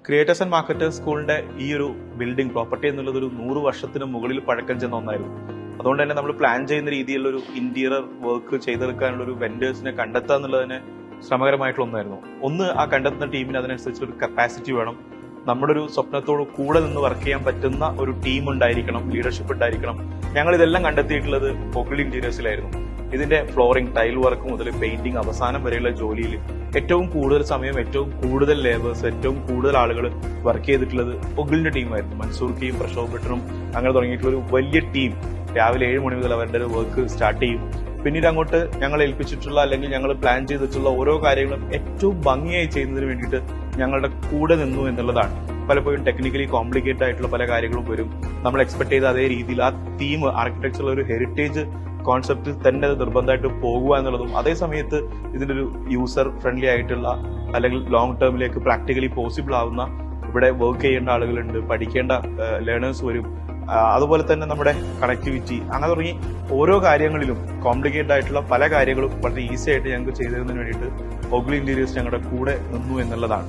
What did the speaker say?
Creators and marketers സ്കൂളിന്റെ ഈ ഒരു ബിൽഡിംഗ് പ്രോപ്പർട്ടി എന്നുള്ളത് ഒരു 100 വർഷത്തിന് മുകളിൽ പഴക്കം ചെന്ന ഒന്നായിരുന്നു. അതുകൊണ്ട് തന്നെ നമ്മൾ പ്ലാൻ ചെയ്യുന്ന രീതിയിലുള്ള ഒരു ഇന്റീരിയർ വർക്ക് ചെയ്തെടുക്കാനുള്ള ഒരു വെൻഡേഴ്സിനെ കണ്ടെത്തുക എന്നുള്ളത് തന്നെ ശ്രമകരമായിട്ടുള്ള ഒന്നായിരുന്നു. ഒന്ന്, ആ കണ്ടെത്തുന്ന ടീമിന് അതിനനുസരിച്ചൊരു കപ്പാസിറ്റി വേണം. നമ്മുടെ ഒരു സ്വപ്നത്തോട് കൂടെ നിന്ന് വർക്ക് ചെയ്യാൻ പറ്റുന്ന ഒരു ടീം ഉണ്ടായിരിക്കണം, ലീഡർഷിപ്പ് ഉണ്ടായിരിക്കണം. ഞങ്ങൾ ഇതെല്ലാം കണ്ടെത്തിയിട്ടുള്ളത് ഒഗ്ലി ഇന്റീരിയേഴ്സിലായിരുന്നു. ഇതിന്റെ ഫ്ലോറിംഗ്, ടൈൽ വർക്ക് മുതൽ പെയിന്റിംഗ് അവസാനം വരെയുള്ള ജോലിയിൽ ഏറ്റവും കൂടുതൽ സമയം, ഏറ്റവും കൂടുതൽ ലേബേഴ്സ്, ഏറ്റവും കൂടുതൽ ആളുകൾ വർക്ക് ചെയ്തിട്ടുള്ളത് ഒഗ്ലിന്റെ ടീമായിരുന്നു. മൻസൂർക്കയും പ്രശോഭ് ഭട്ടനും അങ്ങനെ തുടങ്ങിയിട്ടുള്ള ഒരു വലിയ ടീം രാവിലെ 7 മണി മുതൽ അവരുടെ ഒരു വർക്ക് സ്റ്റാർട്ട് ചെയ്യും. പിന്നീട് അങ്ങോട്ട് ഞങ്ങൾ ഏൽപ്പിച്ചിട്ടുള്ള അല്ലെങ്കിൽ ഞങ്ങൾ പ്ലാൻ ചെയ്തിട്ടുള്ള ഓരോ കാര്യങ്ങളും ഏറ്റവും ഭംഗിയായി ചെയ്യുന്നതിന് വേണ്ടിയിട്ട് ഞങ്ങളുടെ കൂടെ നിന്നു എന്നുള്ളതാണ്. പലപ്പോഴും ടെക്നിക്കലി കോംപ്ലിക്കേറ്റഡ് ആയിട്ടുള്ള പല കാര്യങ്ങളും വരും. നമ്മൾ എക്സ്പെക്ട് ചെയ്ത അതേ രീതിയിൽ ആ തീം, ആർക്കിടെക്ചറിൽ ഒരു ഹെറിറ്റേജ് കോൺസെപ്റ്റ് തന്നെ അത് നിർബന്ധമായിട്ട് പോകുക എന്നുള്ളതും, അതേ സമയത്ത് ഇതിന്റെ ഒരു യൂസർ ഫ്രണ്ട്ലി ആയിട്ടുള്ള അല്ലെങ്കിൽ ലോങ് ടേമിലേക്ക് പ്രാക്ടിക്കലി പോസിബിൾ ആവുന്ന, ഇവിടെ വർക്ക് ചെയ്യേണ്ട ആളുകളുണ്ട്, പഠിക്കേണ്ട ലേണേഴ്സ് വരും, അതുപോലെ തന്നെ നമ്മുടെ കണക്ടിവിറ്റി, അങ്ങനെ തുടങ്ങി ഓരോ കാര്യങ്ങളിലും കോംപ്ലിക്കേറ്റഡ് ആയിട്ടുള്ള പല കാര്യങ്ങളും വളരെ ഈസി ആയിട്ട് ഞങ്ങൾക്ക് ചെയ്തതിന് വേണ്ടിയിട്ട് ഒഗ്ലി ഇന്റീരിയേഴ്സ് ഞങ്ങളുടെ കൂടെ നിന്നു എന്നുള്ളതാണ്.